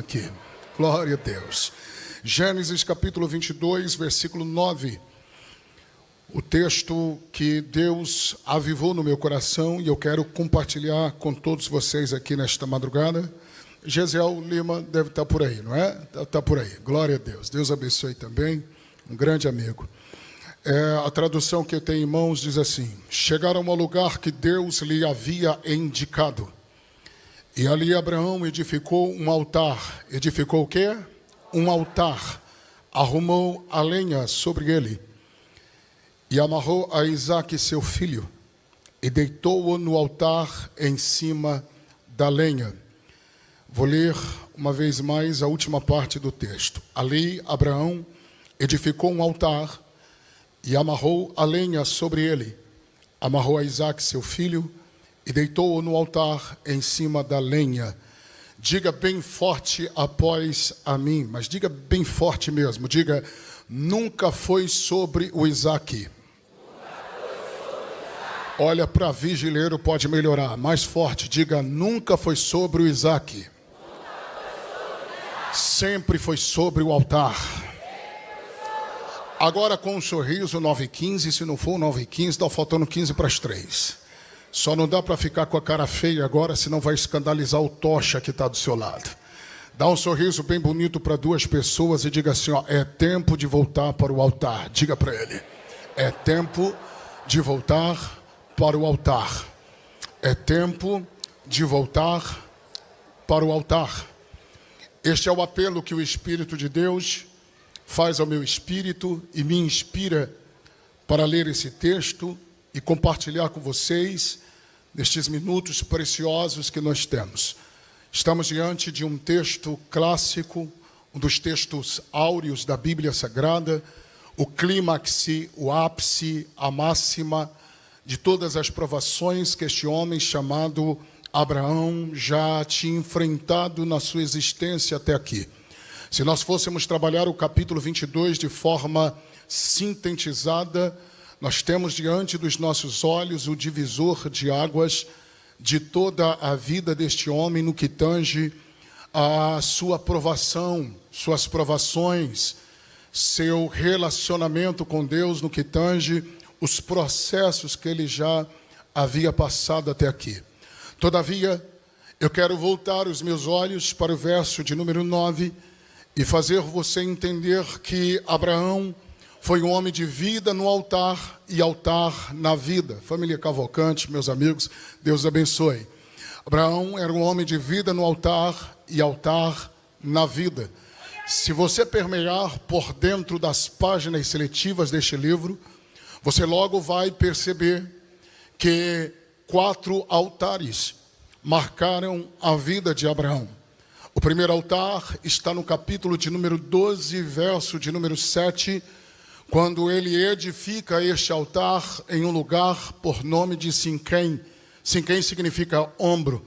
aqui. Glória a Deus. Gênesis capítulo 22, versículo 9. O texto que Deus avivou no meu coração e eu quero compartilhar com todos vocês aqui nesta madrugada. Gesiel Lima deve estar por aí, não é? Está por aí. Glória a Deus. Deus abençoe também. Um grande amigo. A tradução que eu tenho em mãos diz assim: chegaram ao lugar que Deus lhe havia indicado. E ali Abraão edificou um altar. Edificou o quê? Um altar. Arrumou a lenha sobre ele. E amarrou a Isaque, seu filho. E deitou-o no altar em cima da lenha. Vou ler uma vez mais a última parte do texto. Ali Abraão edificou um altar. E amarrou a lenha sobre ele. Amarrou a Isaque, seu filho. E deitou-o no altar em cima da lenha. Diga bem forte após a mim. Mas diga bem forte mesmo. Diga, nunca foi sobre o Isaque. Olha para vigileiro, pode melhorar. Mais forte, diga, nunca foi sobre o Isaque. Sempre foi sobre o altar. Agora com um sorriso, 9h15, se não for 9h15, está faltando 15 para as 3. Só não dá para ficar com a cara feia agora, senão vai escandalizar o tocha que está do seu lado. Dá um sorriso bem bonito para duas pessoas e diga assim, ó, é tempo de voltar para o altar. Diga para ele, é tempo de voltar para o altar. É tempo de voltar para o altar. Este é o apelo que o Espírito de Deus faz ao meu espírito e me inspira para ler esse texto e compartilhar com vocês nestes minutos preciosos que nós temos. Estamos diante de um texto clássico, um dos textos áureos da Bíblia Sagrada, o clímax, o ápice, a máxima de todas as provações que este homem chamado Abraão já tinha enfrentado na sua existência até aqui. Se nós fôssemos trabalhar o capítulo 22 de forma sintetizada, nós temos diante dos nossos olhos o divisor de águas de toda a vida deste homem no que tange a sua provação, suas provações, seu relacionamento com Deus no que tange os processos que ele já havia passado até aqui. Todavia, eu quero voltar os meus olhos para o verso de número 9 e fazer você entender que Abraão foi um homem de vida no altar e altar na vida. Família Cavalcante, meus amigos, Deus abençoe. Abraão era um homem de vida no altar e altar na vida. Se você permear por dentro das páginas seletivas deste livro, você logo vai perceber que 4 altares marcaram a vida de Abraão. O primeiro altar está no capítulo de número 12, verso de número 7, quando ele edifica este altar em um lugar por nome de Siquém. Siquém significa ombro.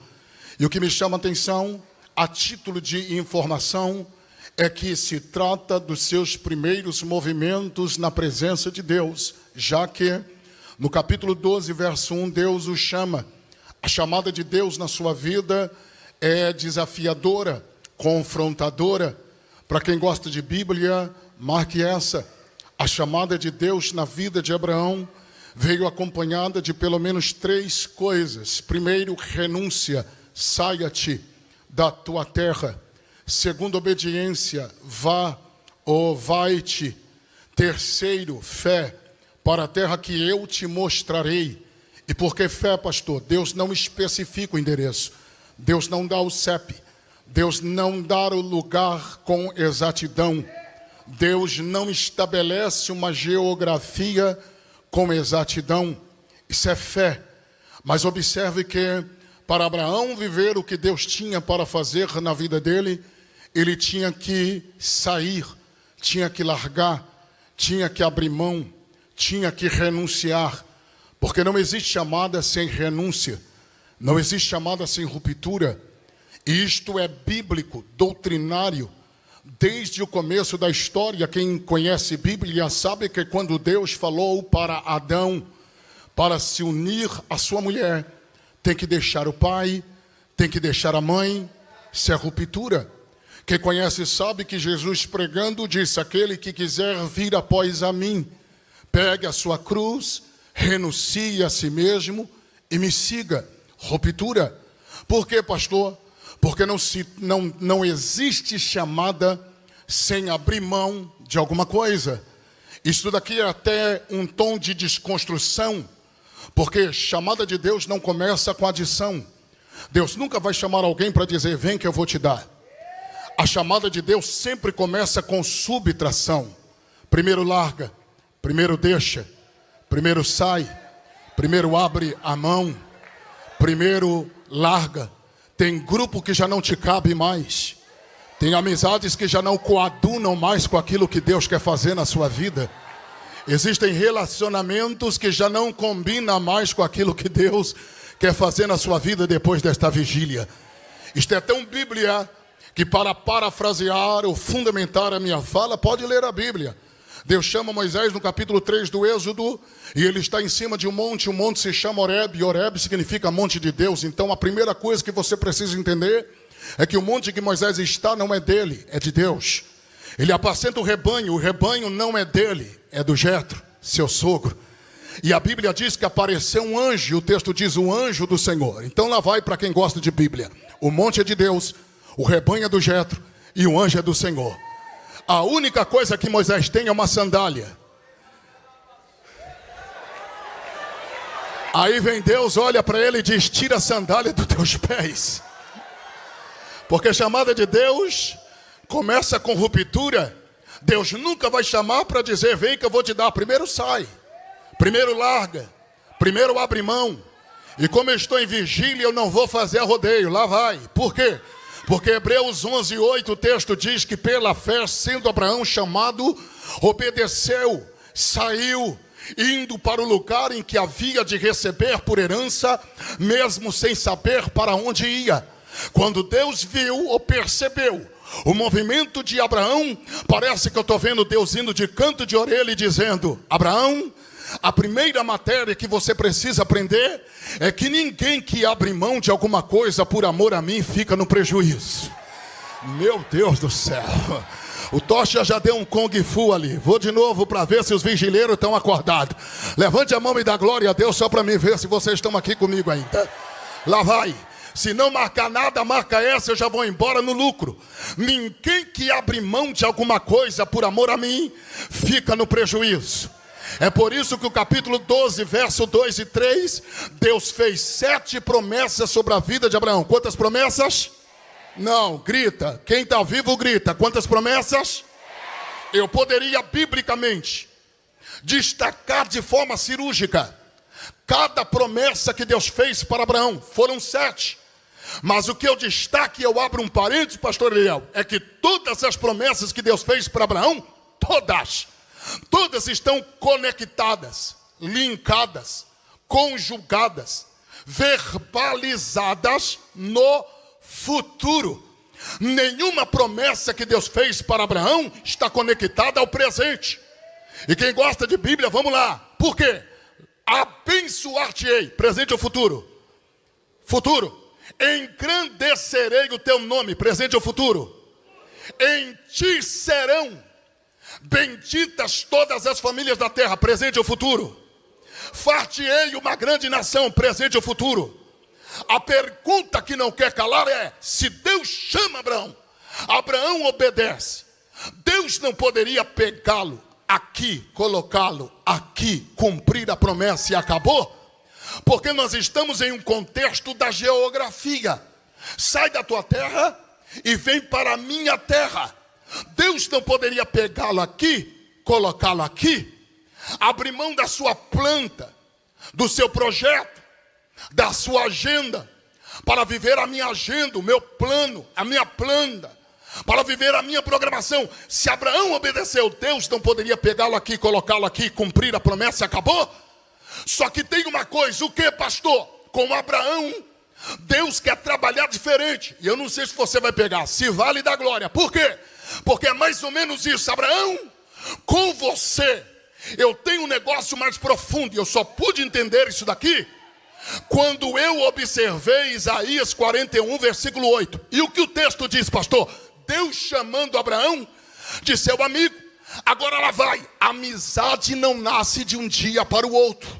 E o que me chama a atenção, a título de informação, é que se trata dos seus primeiros movimentos na presença de Deus, já que no capítulo 12, verso 1, Deus o chama. A chamada de Deus na sua vida é desafiadora, confrontadora. Para quem gosta de Bíblia, marque essa. A chamada de Deus na vida de Abraão veio acompanhada de pelo menos 3 coisas. Primeiro, renúncia, saia-te da tua terra. Segundo, obediência, vá ou vai-te. Terceiro, fé, para a terra que eu te mostrarei. E por que fé, pastor? Deus não especifica o endereço. Deus não dá o CEP. Deus não dá o lugar com exatidão. Deus não estabelece uma geografia com exatidão. Isso é fé. Mas observe que para Abraão viver o que Deus tinha para fazer na vida dele, ele tinha que sair, tinha que largar, tinha que abrir mão, tinha que renunciar. Porque não existe chamada sem renúncia. Não existe chamada sem ruptura. E isto é bíblico, doutrinário. Desde o começo da história, quem conhece Bíblia sabe que quando Deus falou para Adão para se unir à sua mulher, tem que deixar o pai, tem que deixar a mãe, isso é ruptura. Quem conhece sabe que Jesus pregando disse: aquele que quiser vir após a mim, pegue a sua cruz, renuncie a si mesmo e me siga. Ruptura. Por quê, pastor? Porque não existe chamada sem abrir mão de alguma coisa. Isso daqui é até um tom de desconstrução, porque chamada de Deus não começa com adição. Deus nunca vai chamar alguém para dizer: vem que eu vou te dar. A chamada de Deus sempre começa com subtração. Primeiro larga, primeiro deixa, primeiro sai, primeiro abre a mão, primeiro larga. Tem grupo que já não te cabe mais. Tem amizades que já não coadunam mais com aquilo que Deus quer fazer na sua vida. Existem relacionamentos que já não combinam mais com aquilo que Deus quer fazer na sua vida depois desta vigília. Isto é tão Bíblia que, para parafrasear ou fundamentar a minha fala, pode ler a Bíblia. Deus chama Moisés no capítulo 3 do Êxodo, e ele está em cima de um monte. O monte se chama Horebe, e Horebe significa monte de Deus. Então a primeira coisa que você precisa entender é que o monte que Moisés está não é dele, é de Deus. Ele apacenta o rebanho não é dele, é do Jetro, seu sogro. E a Bíblia diz que apareceu um anjo, e o texto diz: o anjo do Senhor. Então lá vai para quem gosta de Bíblia. O monte é de Deus, o rebanho é do Jetro e o anjo é do Senhor. A única coisa que Moisés tem é uma sandália. Aí vem Deus, olha para ele e diz: tira a sandália dos teus pés. Porque a chamada de Deus começa com ruptura. Deus nunca vai chamar para dizer: vem que eu vou te dar. Primeiro sai, primeiro larga, primeiro abre mão. E como eu estou em vigília, eu não vou fazer a rodeio. Lá vai. Por quê? Porque Hebreus 11:8, o texto diz que pela fé, sendo Abraão chamado, obedeceu, saiu, indo para o lugar em que havia de receber por herança, mesmo sem saber para onde ia. Quando Deus viu ou percebeu o movimento de Abraão, parece que eu estou vendo Deus indo de canto de orelha e dizendo: Abraão, a primeira matéria que você precisa aprender é que ninguém que abre mão de alguma coisa por amor a mim fica no prejuízo. Meu Deus do céu. O Tocha já deu um Kung Fu ali. Vou de novo para ver se os vigileiros estão acordados. Levante a mão e dá glória a Deus só para mim ver se vocês estão aqui comigo ainda. Lá vai. Se não marcar nada, marca essa, eu já vou embora no lucro. Ninguém que abre mão de alguma coisa por amor a mim fica no prejuízo. É por isso que o capítulo 12, verso 2 e 3, Deus fez 7 promessas sobre a vida de Abraão. Quantas promessas? Não, grita. Quem está vivo grita. Quantas promessas? Eu poderia biblicamente destacar de forma cirúrgica cada promessa que Deus fez para Abraão. Foram 7. Mas o que eu destaco, e eu abro um parênteses, pastor Eliel, é que todas as promessas que Deus fez para Abraão, todas estão conectadas, linkadas, conjugadas, verbalizadas no futuro. Nenhuma promessa que Deus fez para Abraão está conectada ao presente. E quem gosta de Bíblia, vamos lá. Por quê? Abençoar-te-ei, presente ou futuro? Futuro. Engrandecerei o teu nome, presente ou futuro? Em ti serão benditas todas as famílias da terra, presente ou futuro? Far-te-ei uma grande nação, presente ou futuro? A pergunta que não quer calar é: se Deus chama Abraão, Abraão obedece, Deus não poderia pegá-lo aqui, colocá-lo aqui, cumprir a promessa e acabou? Porque nós estamos em um contexto da geografia. Sai da tua terra e vem para a minha terra. Deus não poderia pegá-lo aqui, colocá-lo aqui, abrir mão da sua planta, do seu projeto, da sua agenda, para viver a minha agenda, o meu plano, a minha planta, para viver a minha programação. Se Abraão obedeceu, Deus não poderia pegá-lo aqui, colocá-lo aqui, cumprir a promessa e acabou? Só que tem uma coisa: o que, pastor? Com Abraão, Deus quer trabalhar diferente. E eu não sei se você vai pegar, se vale da glória. Por quê? Porque é mais ou menos isso. Abraão, com você, eu tenho um negócio mais profundo. E eu só pude entender isso daqui quando eu observei Isaías 41, versículo 8. E o que o texto diz, pastor? Deus chamando Abraão de seu amigo. Agora lá vai. Amizade não nasce de um dia para o outro.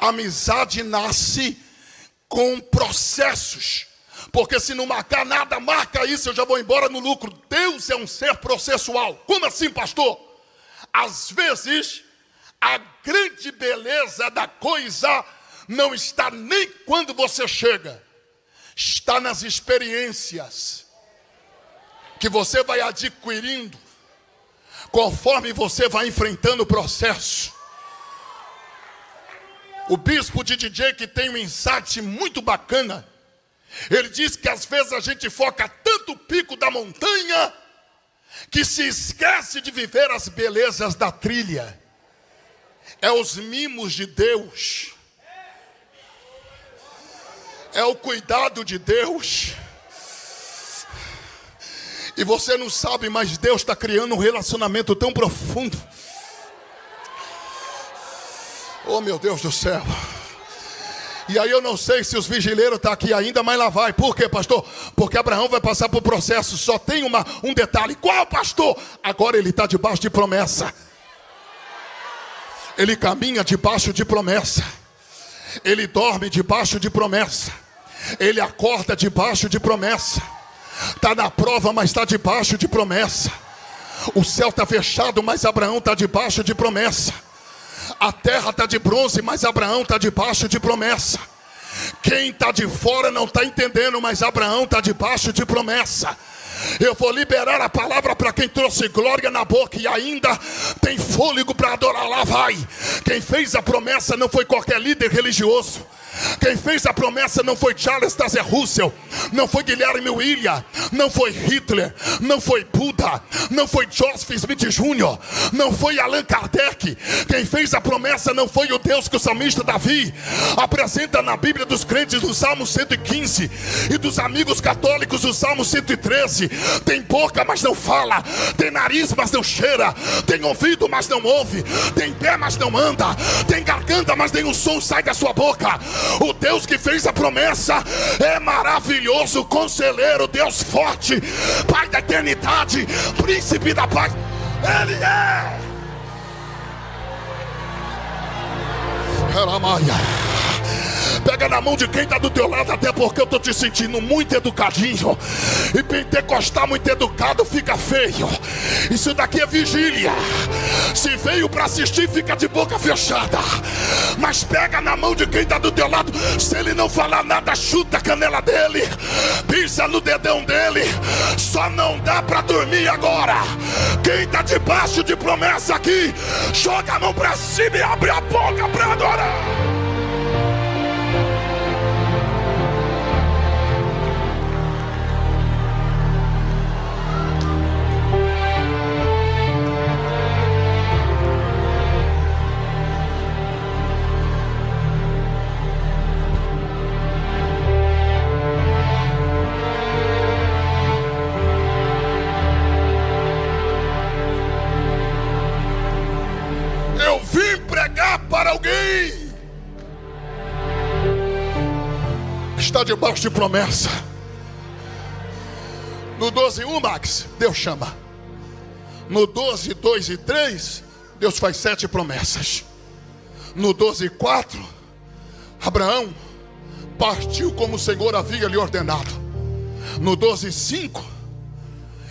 Amizade nasce com processos. Porque se não marcar nada, marca isso, eu já vou embora no lucro. Deus é um ser processual. Como assim, pastor? Às vezes, a grande beleza da coisa não está nem quando você chega. Está nas experiências que você vai adquirindo conforme você vai enfrentando o processo. O bispo de DJ, que tem um insight muito bacana, ele diz que às vezes a gente foca tanto o pico da montanha que se esquece de viver as belezas da trilha. É os mimos de Deus. É o cuidado de Deus. E você não sabe, mas Deus está criando um relacionamento tão profundo. Oh, meu Deus do céu. E aí eu não sei se os vigileiros estão aqui ainda, mas lá vai. Por quê, pastor? Porque Abraão vai passar por processo. Só tem um detalhe. Qual, pastor? Agora ele está debaixo de promessa. Ele caminha debaixo de promessa. Ele dorme debaixo de promessa. Ele acorda debaixo de promessa. Está na prova, mas está debaixo de promessa. O céu está fechado, mas Abraão está debaixo de promessa. A terra está de bronze, mas Abraão está debaixo de promessa. Quem está de fora não está entendendo, mas Abraão está debaixo de promessa. Eu vou liberar a palavra para quem trouxe glória na boca e ainda tem fôlego para adorar. Lá vai. Quem fez a promessa não foi qualquer líder religioso. Quem fez a promessa não foi Charles Taze Russell, não foi Guilherme William, não foi Hitler, não foi Buda, não foi Joseph Smith Jr., não foi Allan Kardec. Quem fez a promessa não foi o Deus que o salmista Davi apresenta na Bíblia dos crentes do Salmo 115 e dos amigos católicos do Salmo 113. Tem boca, mas não fala, tem nariz, mas não cheira, tem ouvido, mas não ouve, tem pé, mas não anda, tem garganta, mas nenhum som sai da sua boca. O Deus que fez a promessa é maravilhoso, conselheiro, Deus forte, Pai da eternidade, príncipe da paz. Ele é. Pega na mão de quem está do teu lado, até porque eu estou te sentindo muito educadinho. E pentecostal muito educado fica feio. Isso daqui é vigília. Se veio para assistir, fica de boca fechada. Mas pega na mão de quem está do teu lado. Se ele não falar nada, chuta a canela dele, pisa no dedão dele. Só não dá para dormir agora. Quem está debaixo de promessa aqui, joga a mão para cima e abre a boca para adorar. Para alguém está debaixo de promessa. No 12:1, Max, Deus chama. No 12:2 e 3, Deus faz 7 promessas. No 12:4, Abraão partiu como o Senhor havia lhe ordenado. No 12:5,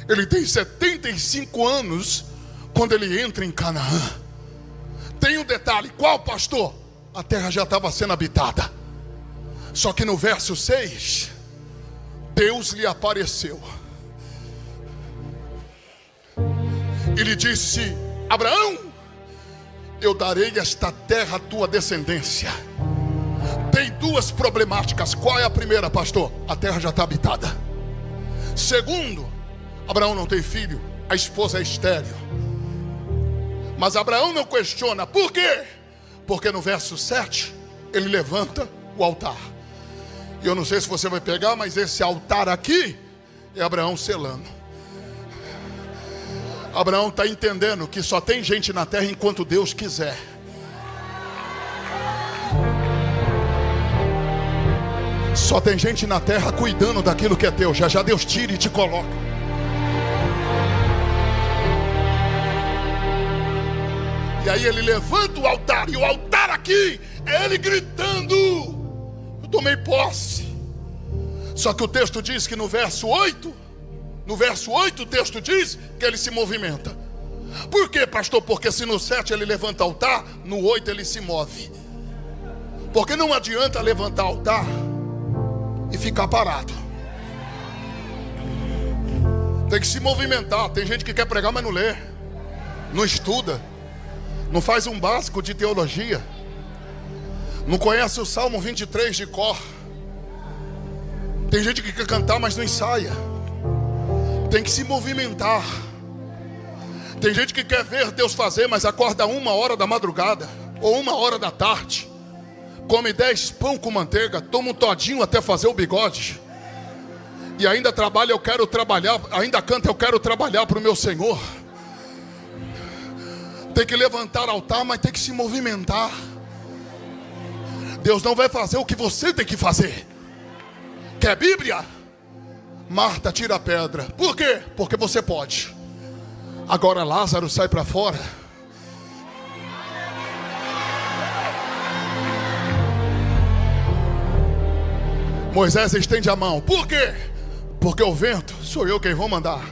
ele tem 75 anos quando ele entra em Canaã. Tem um detalhe, qual, pastor? A terra já estava sendo habitada. Só que no verso 6, Deus lhe apareceu. Ele disse: Abraão, eu darei esta terra à tua descendência. Tem duas problemáticas. Qual é a primeira, pastor? A terra já está habitada. Segundo, Abraão não tem filho, a esposa é estéril. Mas Abraão não questiona. Por quê? Porque no verso 7, ele levanta o altar. E eu não sei se você vai pegar, mas esse altar aqui é Abraão selando. Abraão está entendendo que só tem gente na terra enquanto Deus quiser. Só tem gente na terra cuidando daquilo que é teu. Já já Deus tira e te coloca. E aí ele levanta o altar. E o altar aqui é ele gritando: eu tomei posse. Só que o texto diz que no verso 8 o texto diz que ele se movimenta. Por quê, pastor? Porque se no 7 ele levanta altar, no 8 ele se move. Porque não adianta levantar altar e ficar parado. Tem que se movimentar. Tem gente que quer pregar, mas não lê, não estuda, não faz um básico de teologia, não conhece o Salmo 23 de cor. Tem gente que quer cantar, mas não ensaia. Tem que se movimentar. Tem gente que quer ver Deus fazer, mas acorda 1h da madrugada ou 1h da tarde, come 10 pão com manteiga, toma um todinho até fazer o bigode, e ainda trabalha, eu quero trabalhar, ainda canta, eu quero trabalhar para o meu Senhor. Tem que levantar altar, mas tem que se movimentar. Deus não vai fazer o que você tem que fazer. Quer Bíblia? Marta, tira a pedra. Por quê? Porque você pode. Agora Lázaro sai para fora. Moisés estende a mão. Por quê? Porque o vento, sou eu quem vou mandar.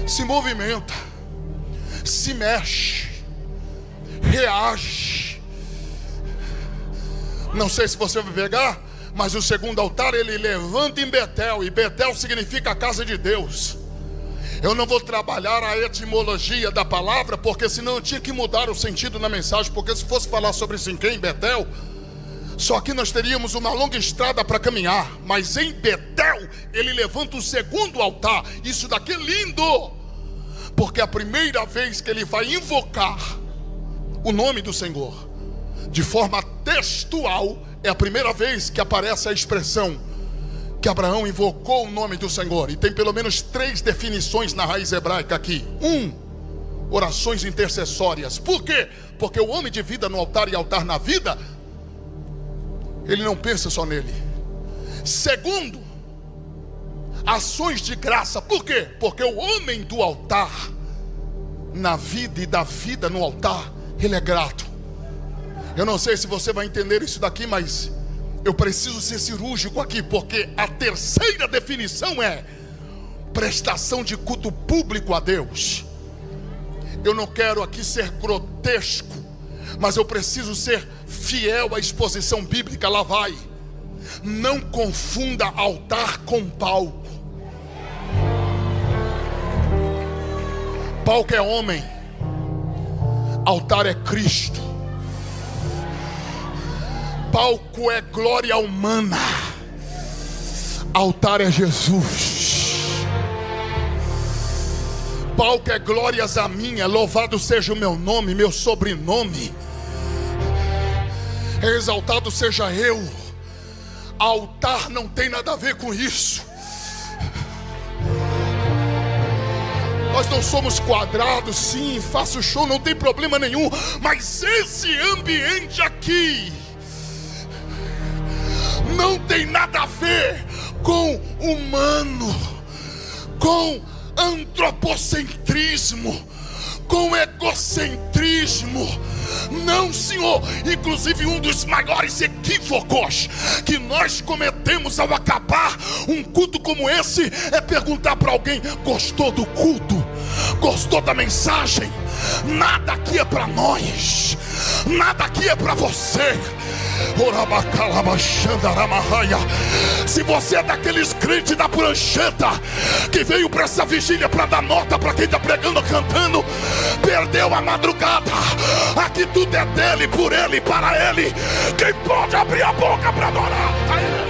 Se movimenta, se mexe, reage. Não sei se você vai pegar, mas o segundo altar ele levanta em Betel. E Betel significa a casa de Deus. Eu não vou trabalhar a etimologia da palavra, porque senão eu tinha que mudar o sentido na mensagem. Porque se fosse falar sobre Sinquém, Betel, só que nós teríamos uma longa estrada para caminhar. Mas em Betel ele levanta o segundo altar. Isso daqui é lindo, porque a primeira vez que ele vai invocar o nome do Senhor de forma textual, é a primeira vez que aparece a expressão que Abraão invocou o nome do Senhor. E tem pelo menos 3 definições na raiz hebraica aqui. 1, orações intercessórias. Por quê? Porque o homem de vida no altar e altar na vida, ele não pensa só nele. 2, ações de graça. Por quê? Porque o homem do altar na vida e da vida no altar, ele é grato. Eu não sei se você vai entender isso daqui, mas eu preciso ser cirúrgico aqui, porque a terceira definição é prestação de culto público a Deus. Eu não quero aqui ser grotesco, mas eu preciso ser fiel à exposição bíblica. Lá vai. Não confunda altar com palco. Palco é homem, altar é Cristo. Palco é glória humana, altar é Jesus. Palco é glórias a minha, louvado seja o meu nome, meu sobrenome, exaltado seja eu. Altar não tem nada a ver com isso. Nós não somos quadrados, sim, faço show, não tem problema nenhum. Mas esse ambiente aqui não tem nada a ver com humano, com antropocentrismo, com egocentrismo. Não, Senhor. Inclusive um dos maiores equívocos que nós cometemos ao acabar um culto como esse é perguntar para alguém: gostou do culto? Gostou da mensagem? Nada aqui é para nós, nada aqui é para você. Se você é daqueles crentes da prancheta que veio para essa vigília para dar nota para quem está pregando, cantando, perdeu a madrugada. Aqui tudo é dele, por ele, para ele. Quem pode abrir a boca para adorar a ele?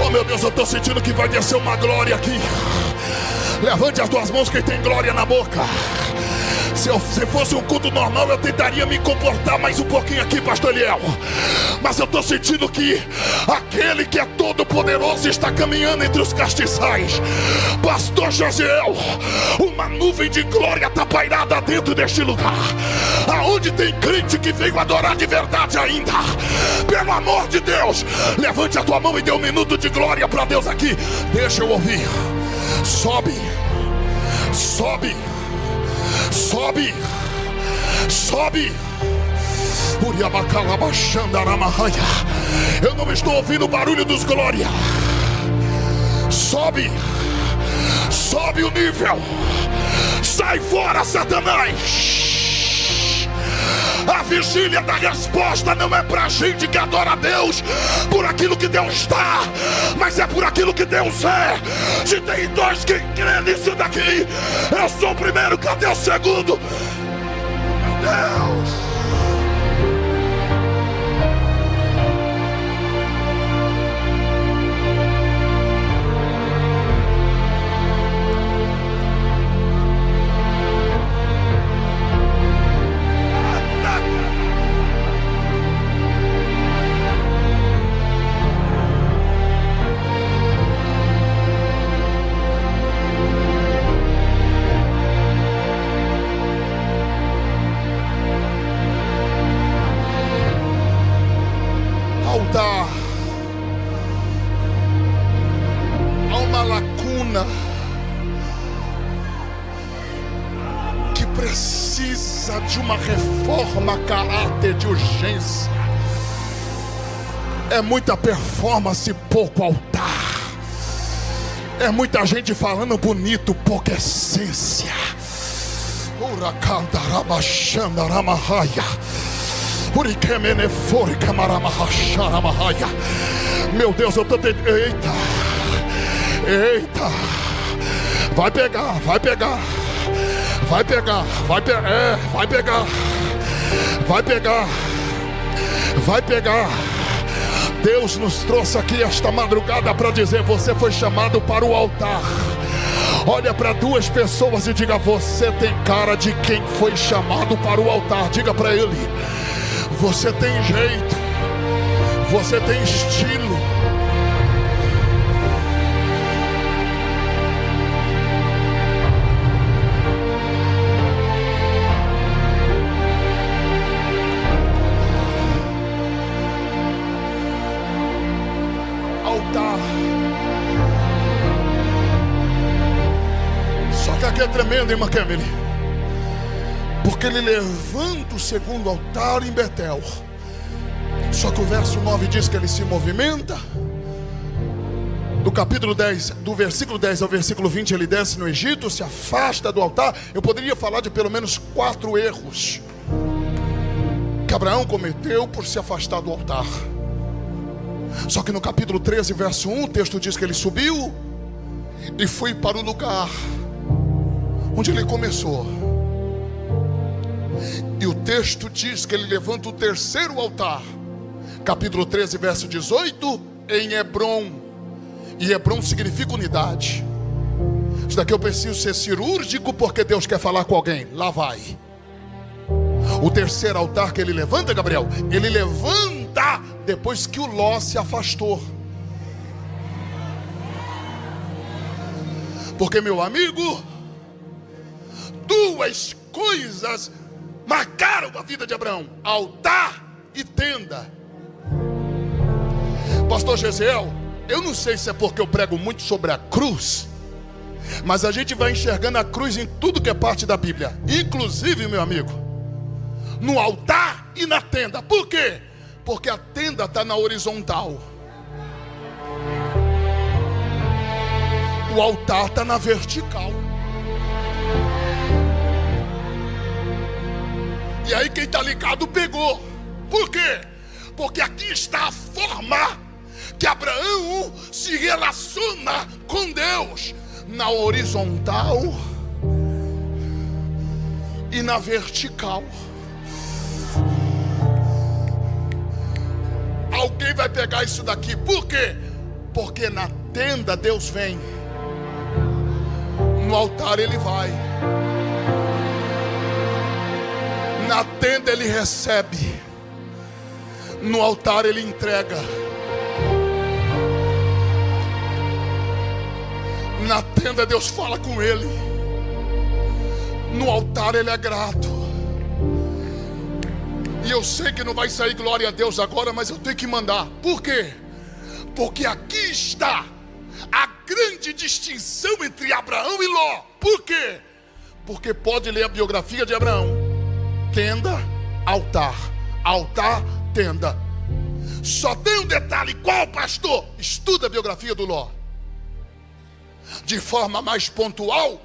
Oh meu Deus, eu estou sentindo que vai descer uma glória aqui. Levante as 2 mãos quem tem glória na boca. Se fosse um culto normal, eu tentaria me comportar mais um pouquinho aqui, pastor Eliel. Mas eu estou sentindo que aquele que é todo poderoso está caminhando entre os castiçais. Pastor Josiel, uma nuvem de glória está pairada dentro deste lugar. Aonde tem crente que veio adorar de verdade ainda, pelo amor de Deus, levante a tua mão e dê um minuto de glória para Deus aqui. Deixa eu ouvir. Sobe, sobe, sobe, sobe. Eu não estou ouvindo o barulho dos glória. Sobe, sobe o nível. Sai fora, Satanás. A vigília da resposta não é pra gente que adora a Deus por aquilo que Deus dá, mas é por aquilo que Deus é. Se tem dois que crê nisso daqui, eu sou o primeiro, cadê o segundo? Meu Deus! Há uma lacuna que precisa de uma reforma a caráter de urgência. É muita performance e pouco altar. É muita gente falando bonito, pouca essência. Meu Deus, eu tô tentando. Eita, eita. Vai pegar, vai pegar. Vai pegar, vai pegar. É, vai pegar. Vai pegar. Vai pegar. Deus nos trouxe aqui esta madrugada para dizer: você foi chamado para o altar. Olha para duas pessoas e diga: você tem cara de quem foi chamado para o altar. Diga para ele: você tem jeito, você tem estilo. Altar. Só que aqui é tremendo, irmã Kemily, porque ele levanta o segundo altar em Betel. Só que o verso 9 diz que ele se movimenta. Do capítulo 10, do versículo 10 ao versículo 20, ele desce no Egito, se afasta do altar. Eu poderia falar de pelo menos 4 erros que Abraão cometeu por se afastar do altar. Só que no capítulo 13, verso 1, o texto diz que ele subiu e foi para o lugar onde ele começou. E o texto diz que ele levanta o terceiro altar. Capítulo 13, verso 18, em Hebrom. E Hebrom significa unidade. Isso daqui eu preciso ser cirúrgico, porque Deus quer falar com alguém. Lá vai. O terceiro altar que ele levanta, Gabriel, ele levanta depois que o Ló se afastou. Porque, meu amigo, duas coisas marcaram a vida de Abraão: altar e tenda. Pastor Gesiel, eu não sei se é porque eu prego muito sobre a cruz, mas a gente vai enxergando a cruz em tudo que é parte da Bíblia, inclusive, meu amigo, no altar e na tenda. Por quê? Porque a tenda está na horizontal, o altar está na vertical. E aí quem está ligado pegou. Por quê? Porque aqui está a forma que Abraão se relaciona com Deus: na horizontal e na vertical. Alguém vai pegar isso daqui. Por quê? Porque na tenda Deus vem, no altar ele vai. Na tenda ele recebe, no altar ele entrega. Na tenda Deus fala com ele, no altar ele é grato. E eu sei que não vai sair glória a Deus agora, mas eu tenho que mandar. Por quê? Porque aqui está a grande distinção entre Abraão e Ló. Por quê? Porque pode ler a biografia de Abraão: tenda, altar, altar, tenda. Só tem um detalhe: qual, pastor? Estuda a biografia do Ló de forma mais pontual.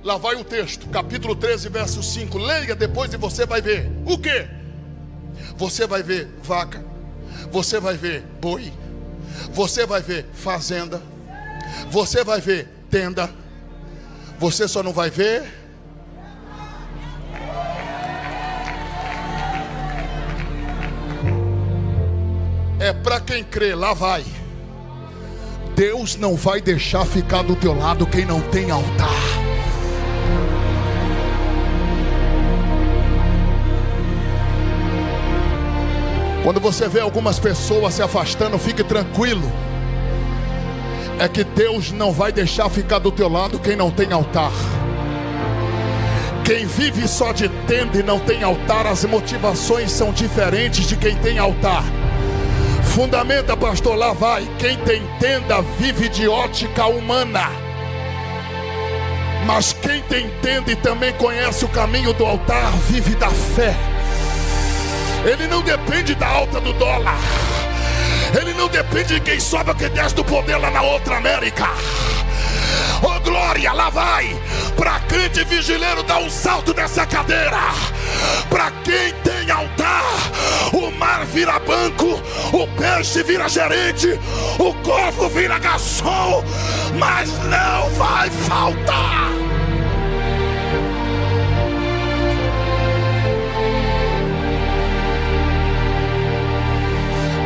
Lá vai o texto, capítulo 13, verso 5. Leia depois e você vai ver. O quê? Você vai ver vaca, você vai ver boi, você vai ver fazenda, você vai ver tenda. Você só não vai ver é para quem crê. Lá vai. Deus não vai deixar ficar do teu lado quem não tem altar. Quando você vê algumas pessoas se afastando, fique tranquilo. É que Deus não vai deixar ficar do teu lado quem não tem altar. Quem vive só de tenda e não tem altar, as motivações são diferentes de quem tem altar. Fundamenta, pastor, lá vai. Quem tem tenda vive de ótica humana. Mas quem tem tenda e também conhece o caminho do altar, vive da fé. Ele não depende da alta do dólar. Ele não depende de quem sobe ou quem desce do poder lá na outra América. Oh glória, lá vai. Para crente vigileiro dar um salto dessa cadeira. Para quem tem altar, o mar vira banco, o peixe vira gerente, o corvo vira garçom, mas não vai faltar.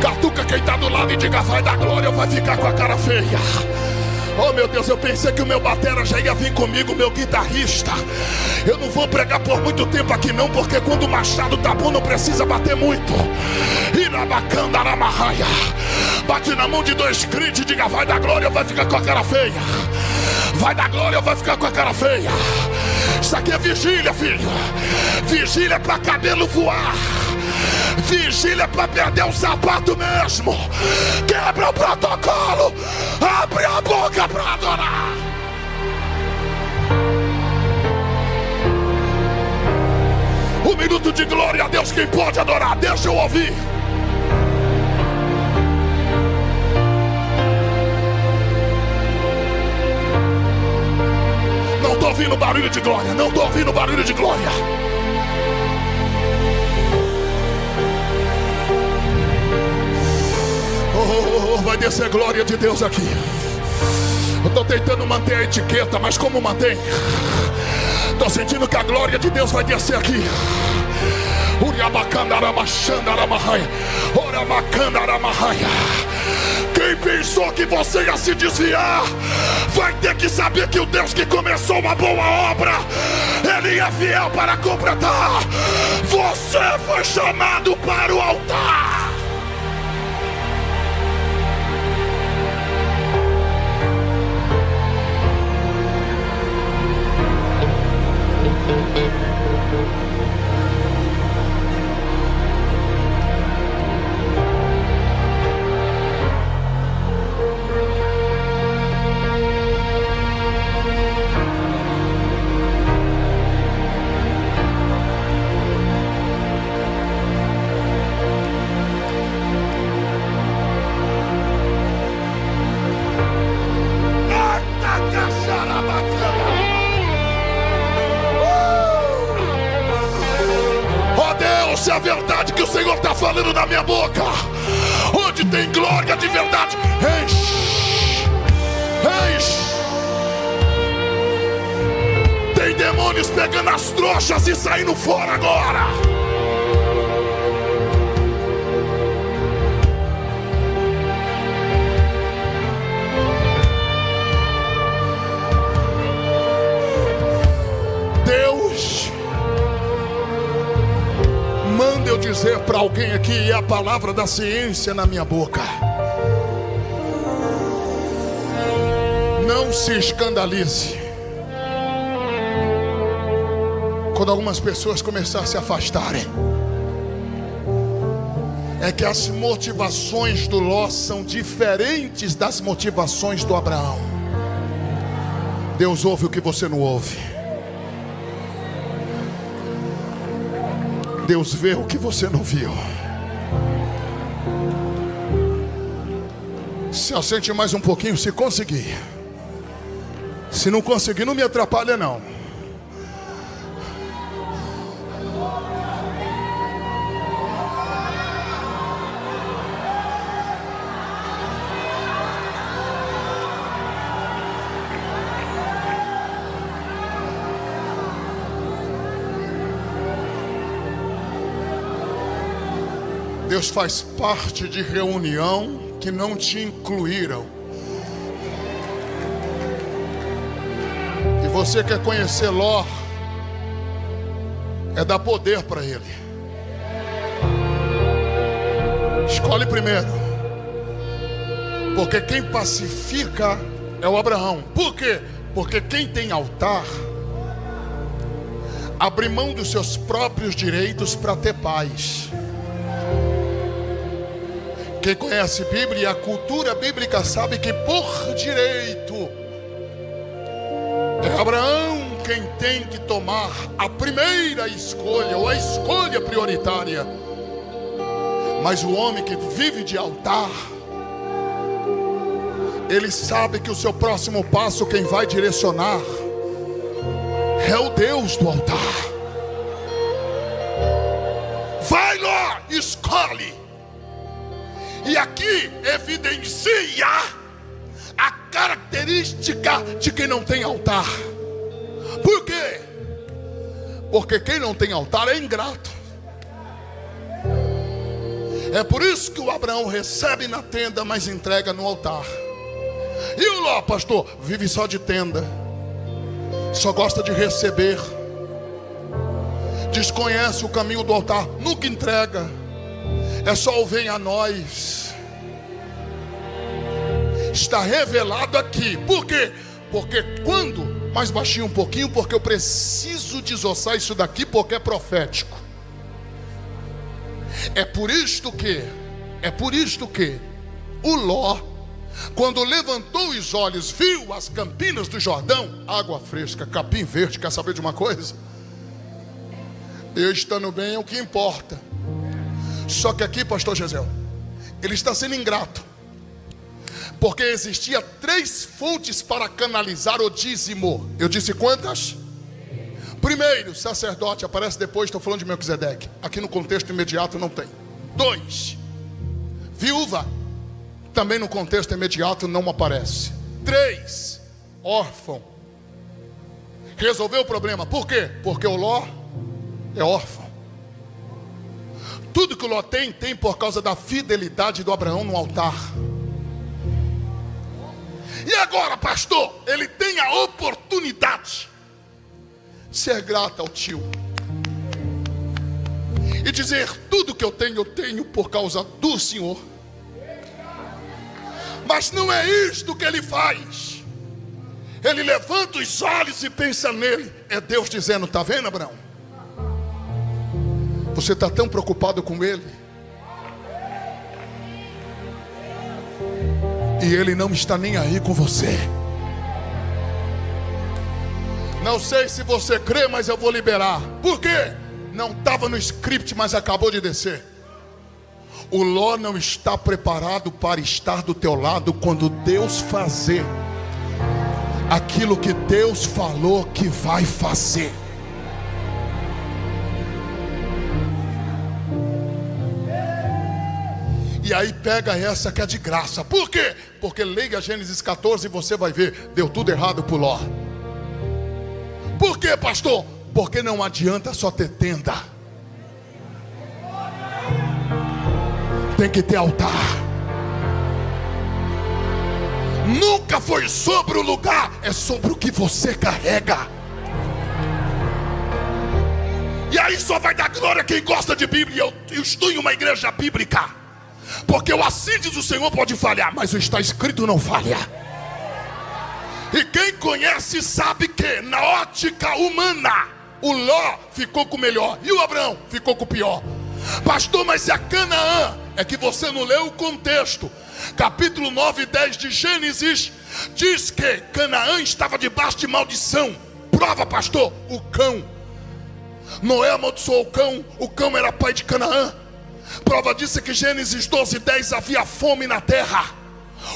Catuca quem está do lado e diga: vai dar glória ou vai ficar com a cara feia. Oh meu Deus, eu pensei que o meu batera já ia vir comigo, meu guitarrista. Eu não vou pregar por muito tempo aqui não, porque quando o machado tá bom não precisa bater muito. Irabacanda Aramahaya. Bate na mão de dois crentes e diga: vai dar glória ou vai ficar com a cara feia. Vai dar glória ou vai ficar com a cara feia. Isso aqui é vigília, filho. Vigília é para cabelo voar. Vigília é para perder o sapato mesmo. Quebra o protocolo. Abre a boca para adorar. Um minuto de glória a Deus. Quem pode adorar, deixa eu ouvir. Não estou ouvindo barulho de glória. Não estou ouvindo barulho de glória. Vai descer glória de Deus aqui. Eu estou tentando manter a etiqueta, mas como mantém? Estou sentindo que a glória de Deus vai descer aqui. Quem pensou que você ia se desviar, vai ter que saber que o Deus que começou uma boa obra, Ele é fiel para completar. Você foi chamado para o altar. Se é verdade que o Senhor está falando na minha boca, onde tem glória de verdade, enche, enche. Tem demônios pegando as trouxas e saindo fora agora. Deus dizer para alguém aqui, e é a palavra da ciência na minha boca: não se escandalize quando algumas pessoas começarem a se afastarem. É que as motivações do Ló são diferentes das motivações do Abraão. Deus ouve o que você não ouve. Deus vê o que você não viu. Se assente mais um pouquinho, se conseguir. Se não conseguir, não me atrapalha não. Deus faz parte de reunião que não te incluíram. E você quer conhecer Ló, é dar poder para ele. Escolhe primeiro. Porque quem pacifica é o Abraão. Por quê? Porque quem tem altar abre mão dos seus próprios direitos para ter paz. Quem conhece Bíblia e a cultura bíblica sabe que por direito é Abraão quem tem que tomar a primeira escolha, ou a escolha prioritária. Mas o homem que vive de altar, ele sabe que o seu próximo passo, quem vai direcionar, é o Deus do altar. Vai lá, escolhe. E aqui evidencia a característica de quem não tem altar. Por quê? Porque quem não tem altar é ingrato. É por isso que o Abraão recebe na tenda, mas entrega no altar. E o Ló, pastor, vive só de tenda, só gosta de receber, desconhece o caminho do altar, nunca entrega. É só o vem a nós. Está revelado aqui. Por quê? Porque quando, mais baixinho um pouquinho, porque eu preciso desossar isso daqui, porque é profético. É por isto que o Ló, quando levantou os olhos, viu as campinas do Jordão, água fresca, capim verde. Quer saber de uma coisa? Eu estando bem é o que importa. Só que aqui, pastor Gisel, ele está sendo ingrato, porque existia 3 fontes para canalizar o dízimo. Eu disse quantas? Primeiro, sacerdote, aparece depois, estou falando de Melquisedeque. Aqui no contexto imediato não tem. 2, viúva, também no contexto imediato não aparece. 3, órfão. Resolveu o problema. Por quê? Porque o Ló é órfão. Tudo que o Ló tem por causa da fidelidade do Abraão no altar. E agora, pastor, ele tem a oportunidade de ser grato ao tio e dizer: tudo que eu tenho por causa do Senhor. Mas não é isto que ele faz. Ele levanta os olhos e pensa nele. É Deus dizendo: está vendo, Abraão? Você está tão preocupado com ele, e ele não está nem aí com você. Não sei se você crê, mas eu vou liberar. Por quê? Não estava no script, mas acabou de descer. O Ló não está preparado para estar do teu lado quando Deus fazer aquilo que Deus falou que vai fazer. E aí pega essa que é de graça. Por quê? Porque leia Gênesis 14 e você vai ver, deu tudo errado pro Ló. Por quê, pastor? Porque não adianta só ter tenda, tem que ter altar. Nunca foi sobre o lugar, é sobre o que você carrega. E aí só vai dar glória quem gosta de Bíblia. Eu estou em uma igreja bíblica, porque o assim diz o Senhor pode falhar, mas o está escrito não falha. E quem conhece sabe que na ótica humana o Ló ficou com o melhor e o Abraão ficou com o pior. Pastor, mas se a Canaã, é que você não leu o contexto. Capítulo 9 e 10 de Gênesis diz que Canaã estava debaixo de maldição. Prova, pastor, o cão. Noé amaldiçoou o cão era pai de Canaã. Prova disso é que Gênesis 12 e 10 havia fome na terra.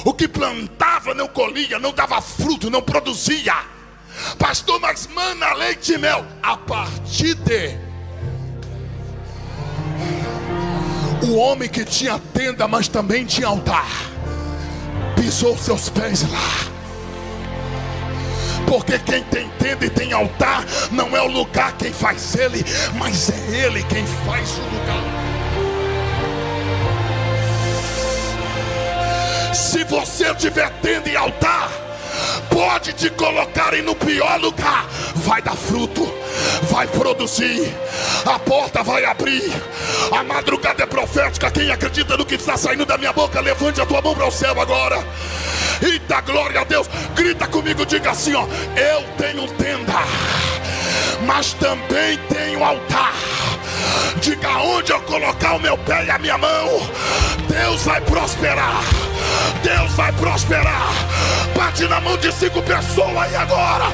O que plantava não colhia, não dava fruto, não produzia. Pastor, mas mana, leite e mel. A partir de o homem que tinha tenda, mas também tinha altar, pisou seus pés lá. Porque quem tem tenda e tem altar, não é o lugar quem faz ele, mas é ele quem faz o lugar. Se você tiver tenda e altar, pode te colocarem no pior lugar, vai dar fruto, vai produzir, a porta vai abrir. A madrugada é profética. Quem acredita no que está saindo da minha boca, levante a tua mão para o céu agora. Eita, glória a Deus. Grita comigo, diga assim, ó: eu tenho tenda, mas também tenho altar. Diga: onde eu colocar o meu pé e a minha mão, Deus vai prosperar. Deus vai prosperar. Bate na mão de 5 pessoas aí agora.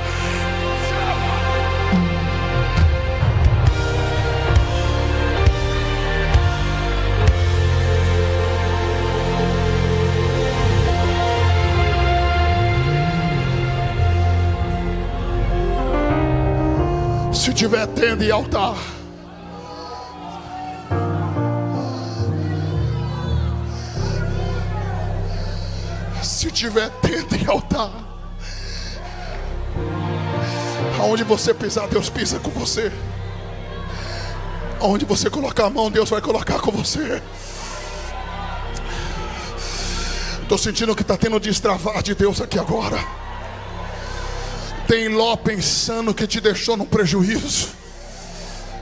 Se tiver tenda e altar, se tiver tenda e altar, aonde você pisar, Deus pisa com você. Aonde você colocar a mão, Deus vai colocar com você. Estou sentindo que está tendo destravar de Deus aqui agora. Tem Ló pensando que te deixou no prejuízo.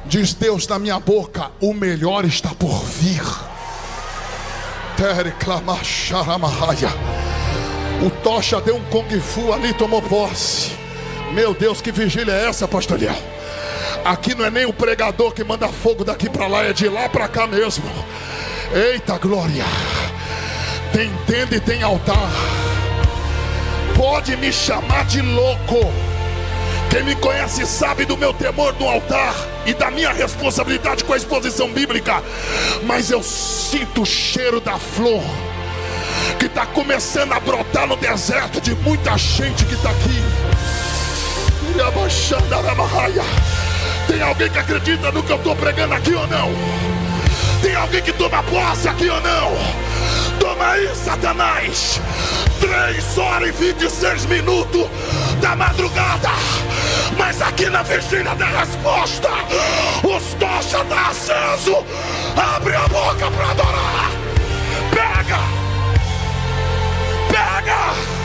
Diz Deus na minha boca: o melhor está por vir. O tocha deu um kung fu ali, tomou posse. Meu Deus, que vigília é essa, pastor Eliel? Aqui não é nem o pregador que manda fogo daqui para lá, é de lá para cá mesmo. Eita glória. Tem tenda e tem altar. Pode me chamar de louco. Quem me conhece sabe do meu temor no altar e da minha responsabilidade com a exposição bíblica. Mas eu sinto o cheiro da flor que está começando a brotar no deserto de muita gente que está aqui. Tem alguém que acredita no que eu estou pregando aqui ou não? Tem alguém que toma posse aqui ou não? Toma aí, Satanás. 3 horas e 26 minutos da madrugada, mas aqui na vigília da resposta, os tochas estão acesos. Abre a boca para adorar. Pega, pega.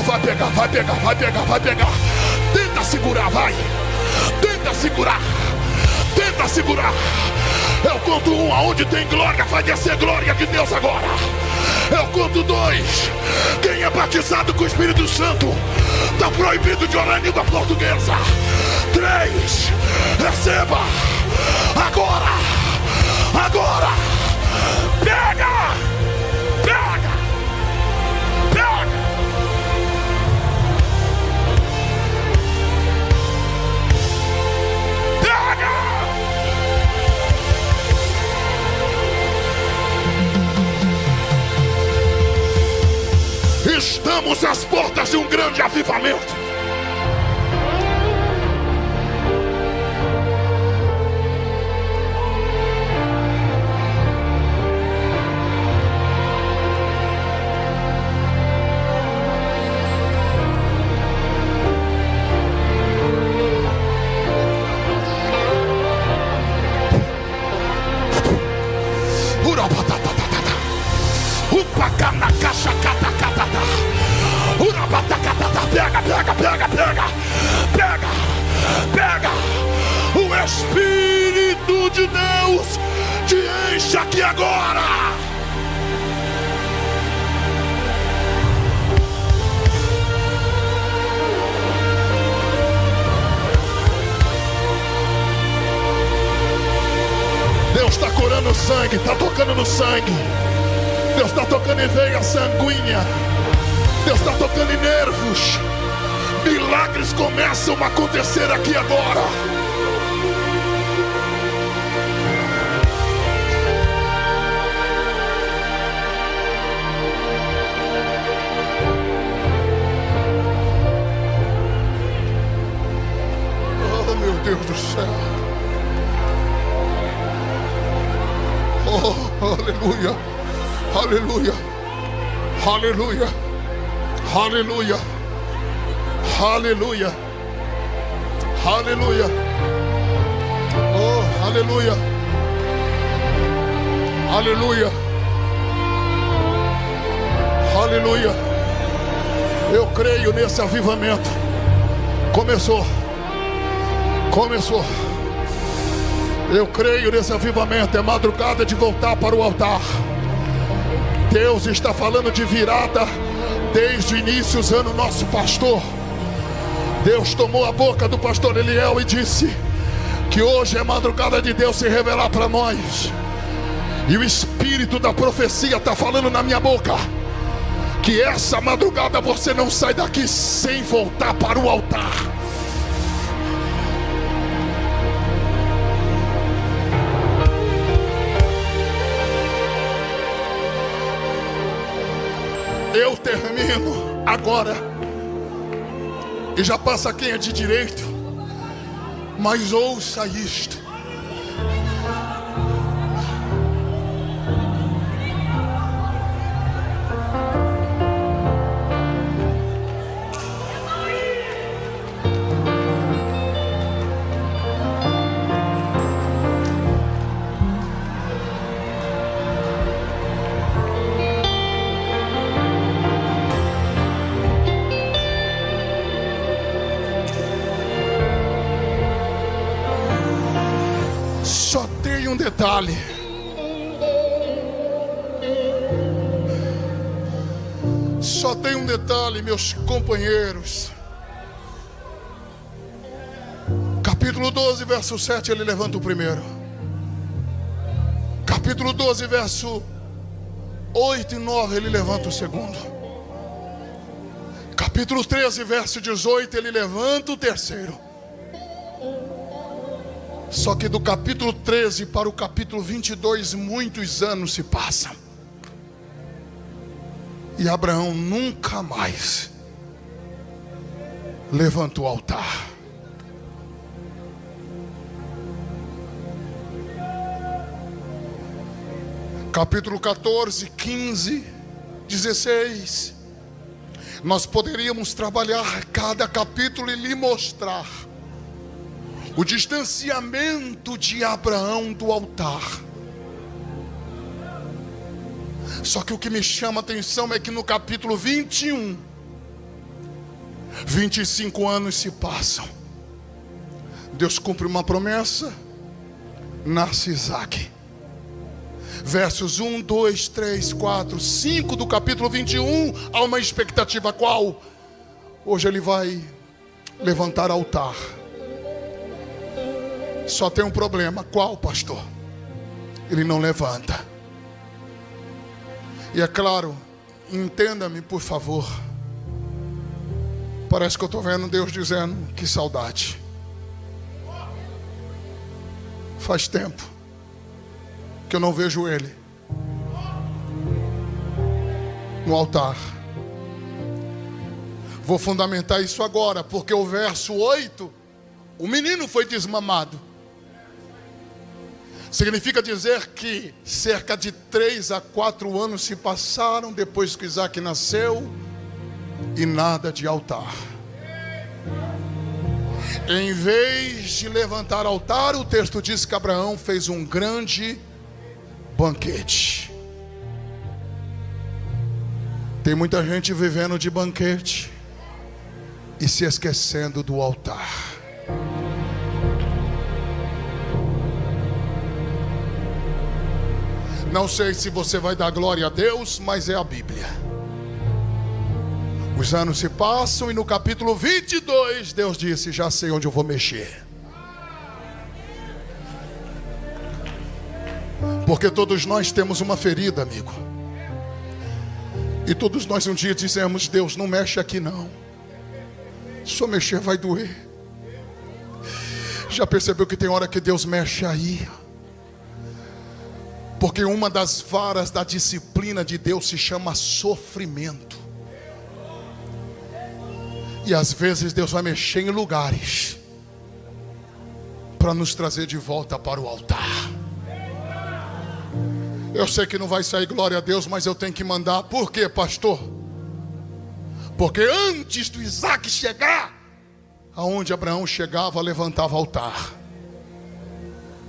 Vai pegar, vai pegar, vai pegar, vai pegar. Tenta segurar, vai. Tenta segurar. Tenta segurar. Eu conto 1, aonde tem glória, vai descer glória de Deus agora. Eu conto 2. Quem é batizado com o Espírito Santo está proibido de orar em língua portuguesa. 3. Receba. Agora. Agora. Pega. Pega. Pega. Estamos às portas de um grande avivamento. pega, pega, pega. O Espírito de Deus te enche aqui agora. Deus está curando o sangue, está tocando no sangue. Deus está tocando em veia sanguínea. Deus está tocando em nervos. Milagres começam a acontecer aqui agora. Oh, meu Deus do céu. Oh, aleluia, aleluia, aleluia, aleluia, aleluia, aleluia, oh, aleluia, aleluia, aleluia. Eu creio nesse avivamento. Começou. Eu creio nesse avivamento. É madrugada de voltar para o altar. Deus está falando de virada desde o início, usando o nosso pastor. Deus tomou a boca do pastor Eliel e disse que hoje é madrugada de Deus se revelar para nós. E o espírito da profecia está falando na minha boca que essa madrugada você não sai daqui sem voltar para o altar. Eu termino agora. E já passa quem é de direito. Mas ouça isto. Só tem um detalhe. Só tem um detalhe, meus companheiros. Capítulo 12, verso 7, ele levanta o primeiro. Capítulo 12, verso 8 e 9, ele levanta o segundo. Capítulo 13, verso 18, ele levanta o terceiro. Só que do capítulo 13 para o capítulo 22, muitos anos se passam. E Abraão nunca mais levanta o altar. Capítulo 14, 15, 16. Nós poderíamos trabalhar cada capítulo e lhe mostrar o distanciamento de Abraão do altar. Só que o que me chama a atenção é que no capítulo 21, 25 anos se passam. Deus cumpre uma promessa, nasce Isaque. Versos 1, 2, 3, 4, 5 do capítulo 21, há uma expectativa. Qual? Hoje ele vai levantar altar. Só tem um problema. Qual, pastor? Ele não levanta. E é claro, entenda-me por favor, parece que eu estou vendo Deus dizendo: que saudade. Faz tempo que eu não vejo ele no altar. Vou fundamentar isso agora, porque o verso 8, o menino foi desmamado. Significa dizer que cerca de 3 a 4 anos se passaram depois que Isaque nasceu e nada de altar. Em vez de levantar altar, o texto diz que Abraão fez um grande banquete. Tem muita gente vivendo de banquete. e se esquecendo do altar. Não sei se você vai dar glória a Deus, mas é a Bíblia. Os anos se passam e no capítulo 22 Deus disse: já sei onde eu vou mexer. Porque todos nós temos uma ferida, amigo. E todos nós um dia dizemos: Deus, não mexe aqui não. Se eu mexer vai doer. Já percebeu que tem hora que Deus mexe aí? Porque uma das varas da disciplina de Deus se chama sofrimento. E às vezes Deus vai mexer em lugares para nos trazer de volta para o altar. Eu sei que não vai sair glória a Deus, mas eu tenho que mandar. Por quê, pastor? Porque antes do Isaac chegar, aonde Abraão chegava, levantava altar.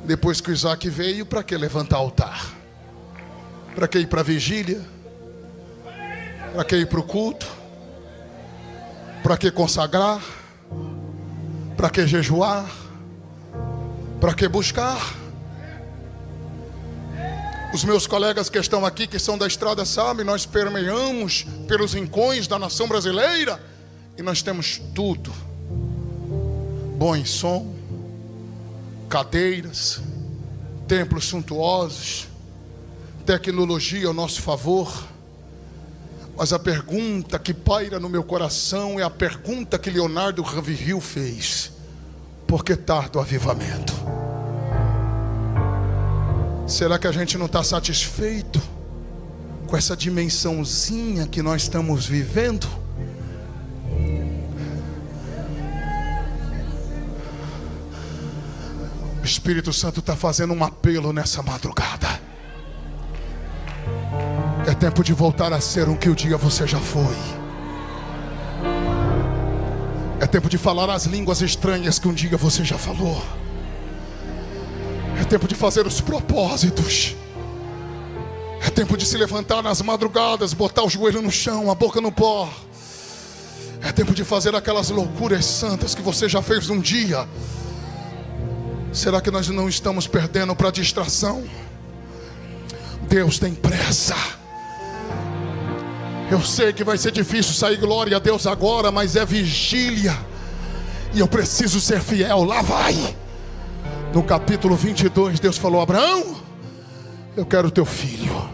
Depois que o Isaac veio, para que levantar altar? Para que ir para a vigília? Para que ir para o culto? Para que consagrar? Para que jejuar? Para que buscar? Os meus colegas que estão aqui, que são da estrada, sabem, nós permeamos pelos rincões da nação brasileira e nós temos tudo: bom som, cadeiras, templos suntuosos, tecnologia ao nosso favor. Mas a pergunta que paira no meu coração é a pergunta que Leonardo Ravenhill fez: por que tarda o avivamento? Será que a gente não está satisfeito com essa dimensãozinha que nós estamos vivendo? O Espírito Santo está fazendo um apelo nessa madrugada. É tempo de voltar a ser o que um dia você já foi. É tempo de falar as línguas estranhas que um dia você já falou. É tempo de fazer os propósitos. É tempo de se levantar nas madrugadas, botar o joelho no chão, a boca no pó. É tempo de fazer aquelas loucuras santas que você já fez um dia. Será que nós não estamos perdendo para distração? Deus tem pressa. Eu sei que vai ser difícil sair glória a Deus agora, mas é vigília e eu preciso ser fiel. Lá vai. No capítulo 22 Deus falou: Abraão, eu quero o teu filho.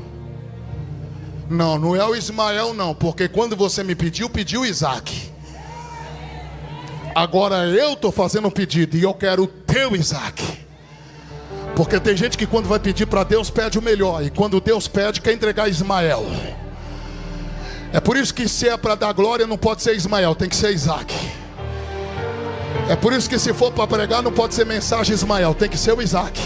Não é o Ismael não, porque quando você me pediu Isaac. Agora eu estou fazendo um pedido e eu quero o teu Isaac. Porque tem gente que quando vai pedir para Deus pede o melhor, e quando Deus pede quer entregar Ismael. É por isso que se é para dar glória não pode ser Ismael, tem que ser Isaac. É por isso que se for para pregar não pode ser mensagem Ismael, tem que ser o Isaac.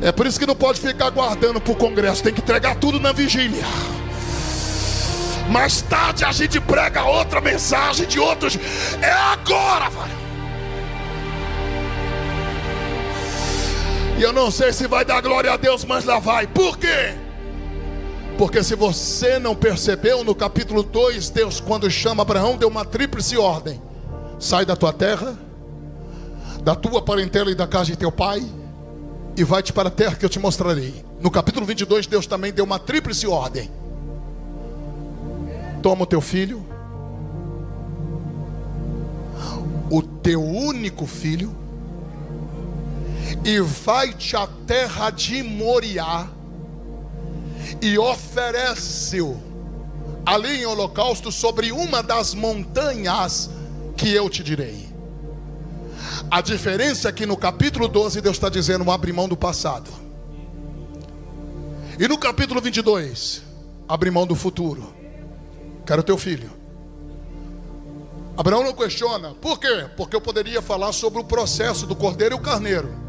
É por isso que não pode ficar guardando para o congresso, tem que entregar tudo na vigília. Mais tarde a gente prega outra mensagem de outros. É agora, velho. E eu não sei se vai dar glória a Deus, mas lá vai. Por quê? Porque se você não percebeu, no capítulo 2, Deus, quando chama Abraão, deu uma tríplice ordem: sai da tua terra, da tua parentela e da casa de teu pai, e vai-te para a terra que eu te mostrarei. No capítulo 22, Deus também deu uma tríplice ordem: toma o teu filho, o teu único filho, e vai-te à terra de Moriá, e oferece-o ali em holocausto sobre uma das montanhas que eu te direi. A diferença é que no capítulo 12 Deus está dizendo: abre mão do passado. E no capítulo 22, abre mão do futuro. Quero teu filho. Abraão não questiona. Por quê? Porque eu poderia falar sobre o processo do cordeiro e o carneiro.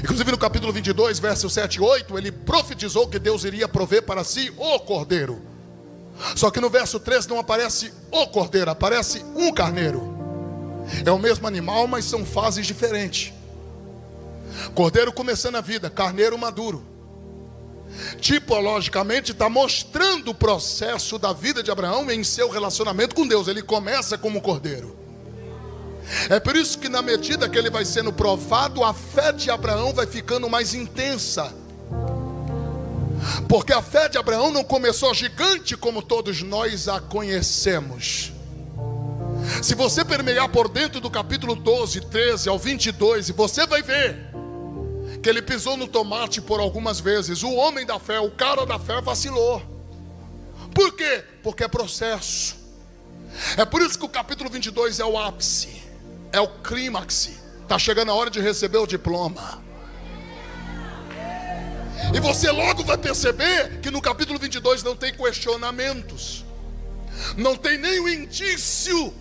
Inclusive no capítulo 22, versos 7 e 8, ele profetizou que Deus iria prover para si o cordeiro. Só que no verso 3 não aparece o cordeiro, aparece um carneiro. É o mesmo animal, mas são fases diferentes. Cordeiro começando a vida, carneiro maduro. Tipologicamente está mostrando o processo da vida de Abraão em seu relacionamento com Deus. Ele começa como cordeiro. É por isso que na medida que ele vai sendo provado, a fé de Abraão vai ficando mais intensa. Porque a fé de Abraão não começou gigante como todos nós a conhecemos. Se você permear por dentro do capítulo 12, 13 ao 22, você vai ver que ele pisou no tomate por algumas vezes. O homem da fé, o cara da fé vacilou. Por quê? Porque é processo. É por isso que o capítulo 22 é o ápice, é o clímax. Está chegando a hora de receber o diploma. E você logo vai perceber que no capítulo 22 não tem questionamentos. Não tem nenhum indício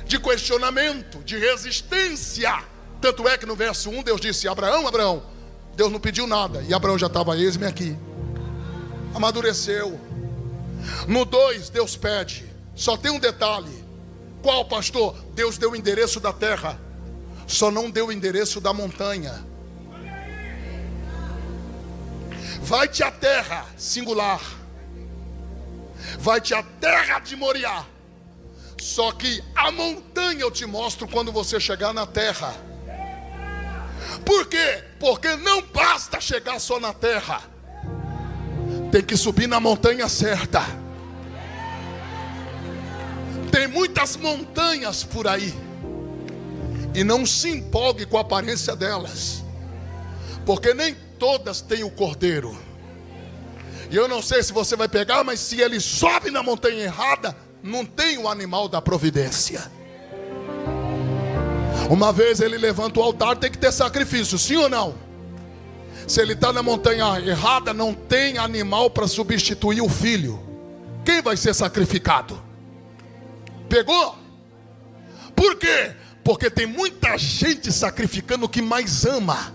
de questionamento, de resistência. Tanto é que no verso 1 Deus disse: Abraão, Abraão. Deus não pediu nada, e Abraão já estava: eis-me aqui. Amadureceu. No 2 Deus pede. Só tem um detalhe. Qual, pastor? Deus deu o endereço da terra, só não deu o endereço da montanha. Vai-te à terra, singular. Vai-te à terra de Moriá. Só que a montanha eu te mostro quando você chegar na terra. Por quê? Porque não basta chegar só na terra. Tem que subir na montanha certa. Tem muitas montanhas por aí. E não se empolgue com a aparência delas, porque nem todas têm o cordeiro. E eu não sei se você vai pegar, mas se ele sobe na montanha errada, não tem o animal da providência. Uma vez ele levanta o altar, tem que ter sacrifício, sim ou não? Se ele está na montanha errada, não tem animal para substituir o filho. Quem vai ser sacrificado? Pegou? Por quê? Porque tem muita gente sacrificando o que mais ama,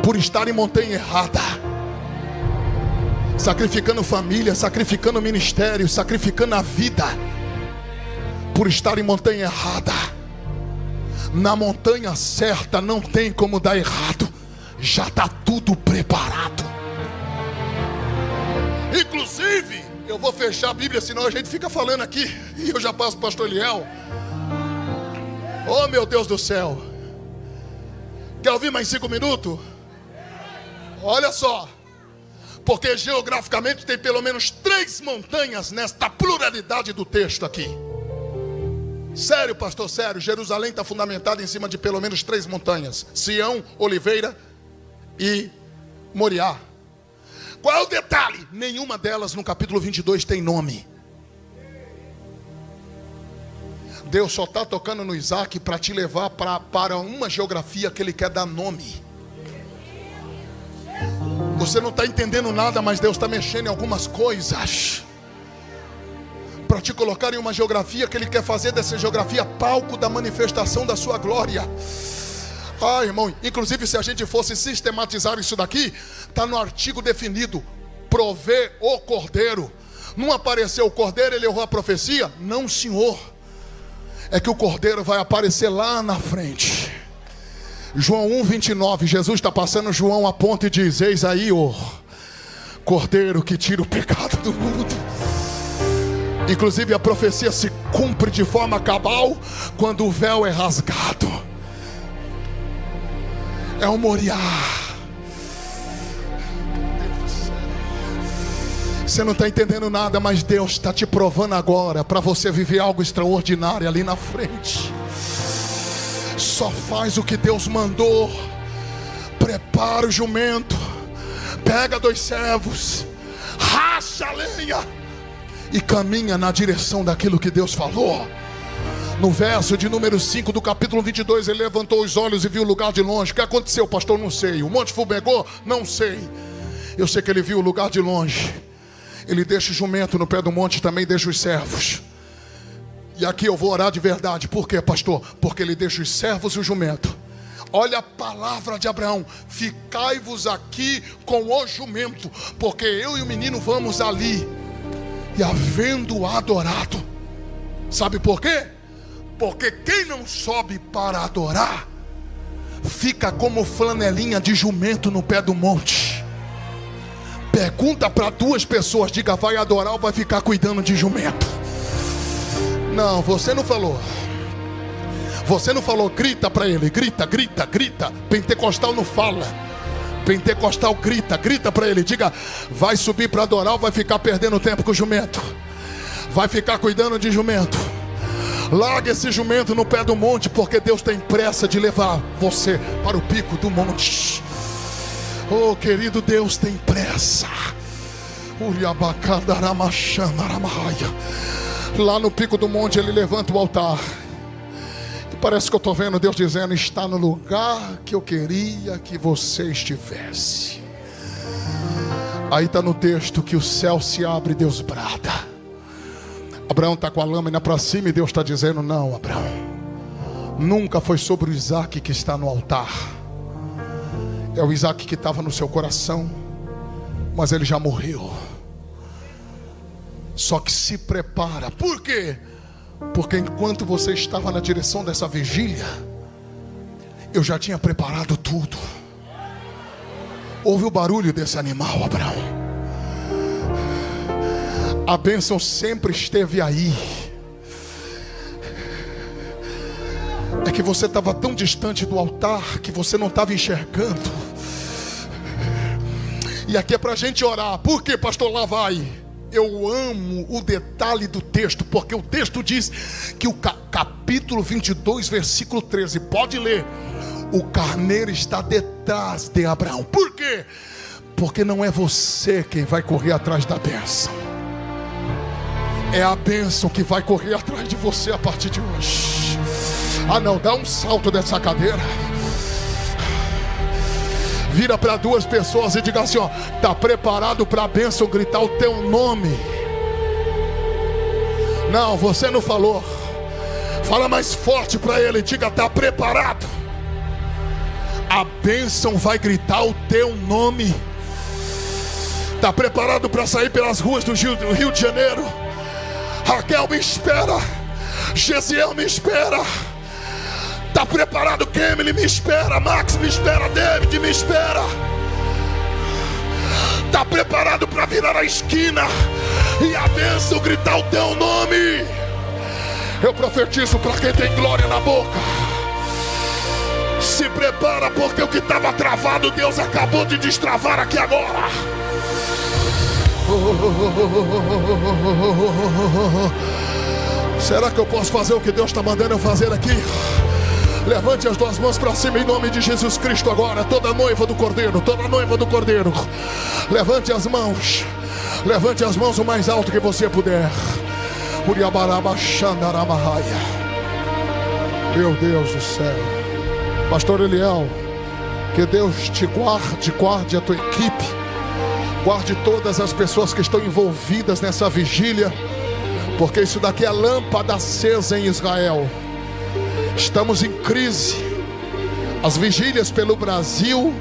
por estar em montanha errada. Sacrificando família, sacrificando ministério, sacrificando a vida, por estar em montanha errada. Na montanha certa não tem como dar errado. Já está tudo preparado. Inclusive, eu vou fechar a Bíblia, senão a gente fica falando aqui, e eu já passo para o pastor Eliel. Oh meu Deus do céu. Quer ouvir mais 5 minutos? Olha só. Porque geograficamente tem pelo menos 3 montanhas nesta pluralidade do texto aqui. Sério, pastor, sério. Jerusalém está fundamentada em cima de pelo menos 3 montanhas: Sião, Oliveira e Moriá. Qual é o detalhe? Nenhuma delas no capítulo 22 tem nome. Deus só está tocando no Isaac para te levar para uma geografia que ele quer dar nome. Você não está entendendo nada, mas Deus está mexendo em algumas coisas para te colocar em uma geografia que ele quer fazer dessa geografia palco da manifestação da sua glória. Ah, irmão, inclusive se a gente fosse sistematizar isso daqui, está no artigo definido: prover o cordeiro. Não apareceu o cordeiro, ele errou a profecia? Não, senhor. É que o cordeiro vai aparecer lá na frente. João 1:29, Jesus está passando, João aponta e diz: eis aí o cordeiro que tira o pecado do mundo. Inclusive a profecia se cumpre de forma cabal quando o véu é rasgado. É o Moriá. Você não está entendendo nada, mas Deus está te provando agora para você viver algo extraordinário ali na frente. Só faz o que Deus mandou. Prepara o jumento, pega 2 servos, racha a lenha e caminha na direção daquilo que Deus falou. No verso de número 5 do capítulo 22, ele levantou os olhos e viu o lugar de longe. O que aconteceu, pastor? Não sei. O monte fumegou? Não sei. Eu sei que ele viu o lugar de longe. Ele deixa o jumento no pé do monte, também deixa os servos. E aqui eu vou orar de verdade. Por quê, pastor? Porque ele deixa os servos e o jumento. Olha a palavra de Abraão: ficai-vos aqui com o jumento, porque eu e o menino vamos ali. E havendo adorado. Sabe por quê? Porque quem não sobe para adorar fica como flanelinha de jumento no pé do monte. Pergunta para 2 pessoas, diga, vai adorar ou vai ficar cuidando de jumento? Não, você não falou. Você não falou, grita para ele, grita, grita, grita. Pentecostal não fala. Pentecostal grita para ele, diga, vai subir para adorar ou vai ficar perdendo tempo com o jumento? Vai ficar cuidando de jumento? Larga esse jumento no pé do monte, porque Deus tem pressa de levar você para o pico do monte. Oh, querido, Deus tem pressa. Lá no pico do monte ele levanta o altar. E parece que eu estou vendo Deus dizendo, está no lugar que eu queria que você estivesse. Aí está no texto que o céu se abre e Deus brada. Abraão está com a lâmina para cima e Deus está dizendo, não, Abraão, nunca foi sobre o Isaac que está no altar. É o Isaac que estava no seu coração, mas ele já morreu. Só que se prepara. Por quê? Porque enquanto você estava na direção dessa vigília, eu já tinha preparado tudo. Ouve o barulho desse animal, Abraão. A bênção sempre esteve aí. É que você estava tão distante do altar que você não estava enxergando. E aqui é para a gente orar. Por quê, pastor? Lá vai. Eu amo o detalhe do texto, porque o texto diz que o capítulo 22, versículo 13, pode ler. O carneiro está detrás de Abraão. Por quê? Porque não é você quem vai correr atrás da bênção. É a bênção que vai correr atrás de você a partir de hoje. Ah não, dá um salto dessa cadeira. Vira para 2 pessoas e diga assim, ó, tá preparado para a bênção gritar o teu nome? Não, você não falou. Fala mais forte para ele, diga, tá preparado? A bênção vai gritar o teu nome. Tá preparado para sair pelas ruas do Rio de Janeiro? Raquel me espera, Gesiel me espera. Tá preparado? Kemily me espera, Max me espera, David me espera. Tá preparado para virar a esquina e a bênção gritar o teu nome? Eu profetizo para quem tem glória na boca. Se prepara, porque o que estava travado Deus acabou de destravar aqui agora. Será que eu posso fazer o que Deus está mandando eu fazer aqui? Levante as 2 mãos para cima em nome de Jesus Cristo agora. Toda noiva do Cordeiro, toda noiva do Cordeiro, levante as mãos. Levante as mãos o mais alto que você puder. Meu Deus do céu. Pastor Eliel, que Deus te guarde, guarde a tua equipe, guarde todas as pessoas que estão envolvidas nessa vigília, porque isso daqui é lâmpada acesa em Israel. Estamos em crise. As vigílias pelo Brasil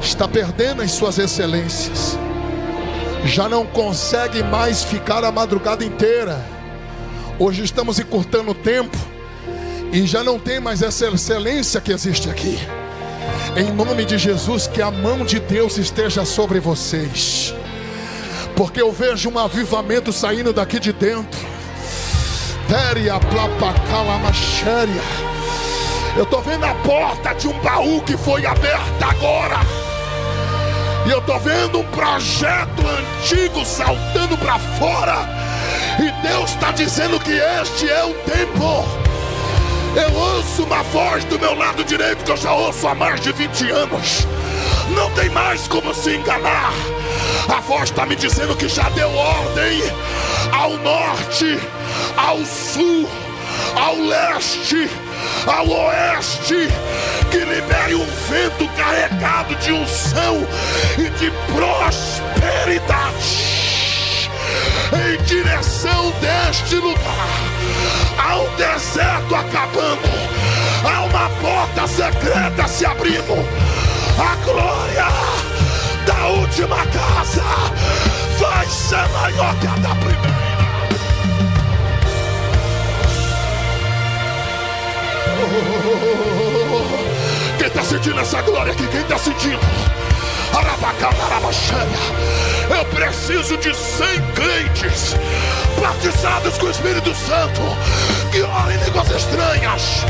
estão perdendo as suas excelências. Já não consegue mais ficar a madrugada inteira. Hoje estamos encurtando o tempo e já não tem mais essa excelência que existe aqui. Em nome de Jesus, que a mão de Deus esteja sobre vocês, porque eu vejo um avivamento saindo daqui de dentro. Eu estou vendo a porta de um baú que foi aberta agora. E eu estou vendo um projeto antigo saltando para fora. E Deus está dizendo que este é o tempo. Eu ouço uma voz do meu lado direito que eu já ouço há mais de 20 anos. Não tem mais como se enganar. A voz está me dizendo que já deu ordem ao norte, ao sul, ao leste, ao oeste, que libere um vento carregado de unção e de prosperidade em direção deste lugar. Há um deserto acabando, há uma porta secreta se abrindo. A glória da última casa vai ser maior que a da primeira. Quem está sentindo essa glória aqui? Quem está sentindo? Eu preciso de 100 crentes batizados com o Espírito Santo, que orem em línguas estranhas.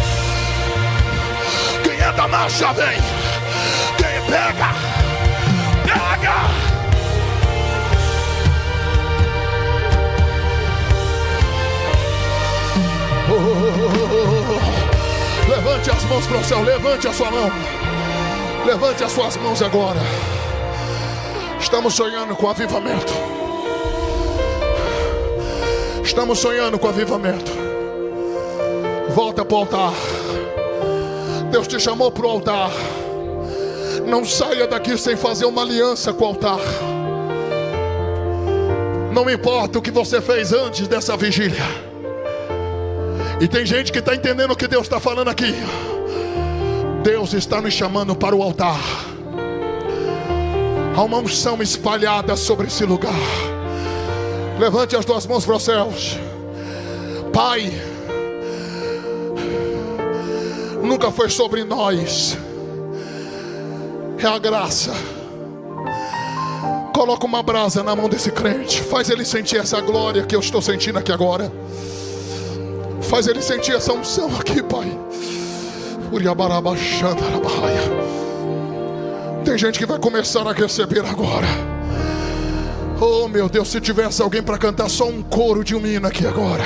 Quem é da marcha vem. Quem pega, pega. Levante as mãos para o céu, levante a sua mão. Levante as suas mãos agora. Estamos sonhando com avivamento. Estamos sonhando com avivamento. Volta para o altar. Deus te chamou para o altar. Não saia daqui sem fazer uma aliança com o altar. Não importa o que você fez antes dessa vigília. E tem gente que está entendendo o que Deus está falando aqui. Deus está nos chamando para o altar. Há uma unção espalhada sobre esse lugar. Levante as duas mãos para os céus. Pai, nunca foi sobre nós. É a graça. Coloca uma brasa na mão desse crente. Faz ele sentir essa glória que eu estou sentindo aqui agora. Faz ele sentir essa unção aqui, Pai. Tem gente que vai começar a receber agora. Oh meu Deus, se tivesse alguém para cantar só um coro de um hino aqui agora.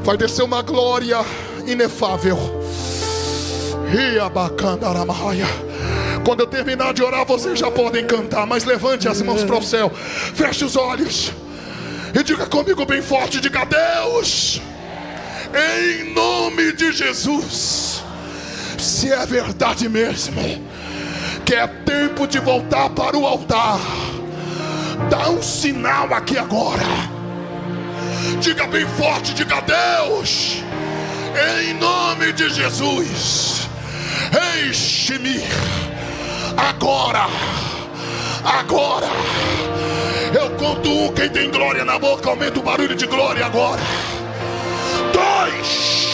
Vai descer uma glória inefável. Quando eu terminar de orar, vocês já podem cantar. Mas levante as mãos para o céu. Feche os olhos e diga comigo bem forte. Diga: Deus, em nome de Jesus, se é verdade mesmo que é tempo de voltar para o altar, dá um sinal aqui agora. Diga bem forte, diga: Deus, em nome de Jesus, enche-me agora. Agora. Eu conto um, quem tem glória na boca, aumenta o barulho de glória agora. 2.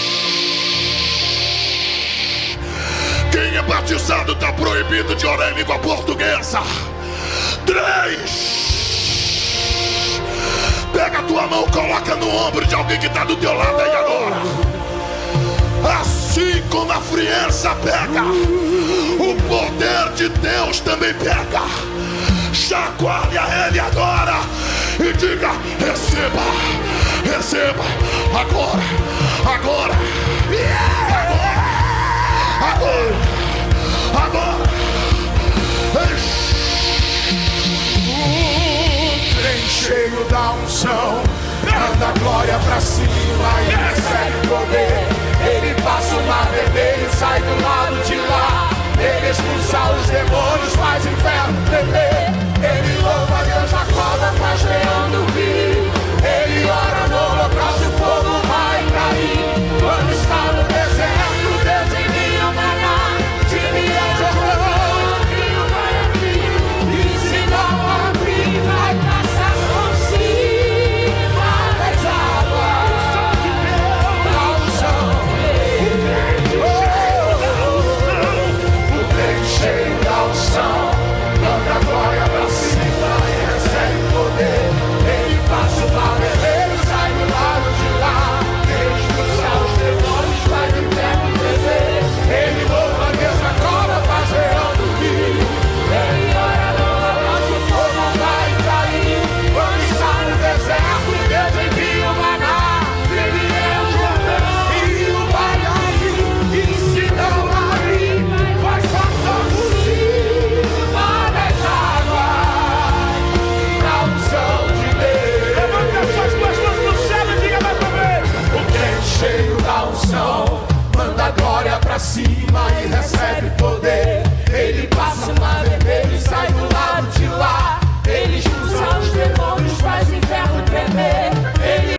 Quem é batizado está proibido de orar em língua portuguesa. 3. Pega a tua mão, coloca no ombro de alguém que está do teu lado aí agora. Assim como a frieza pega, o poder de Deus também pega. Chacoalha ele agora e diga: receba, receba, agora, agora, agora, agora. Trem cheio da unção, manda a glória pra cima.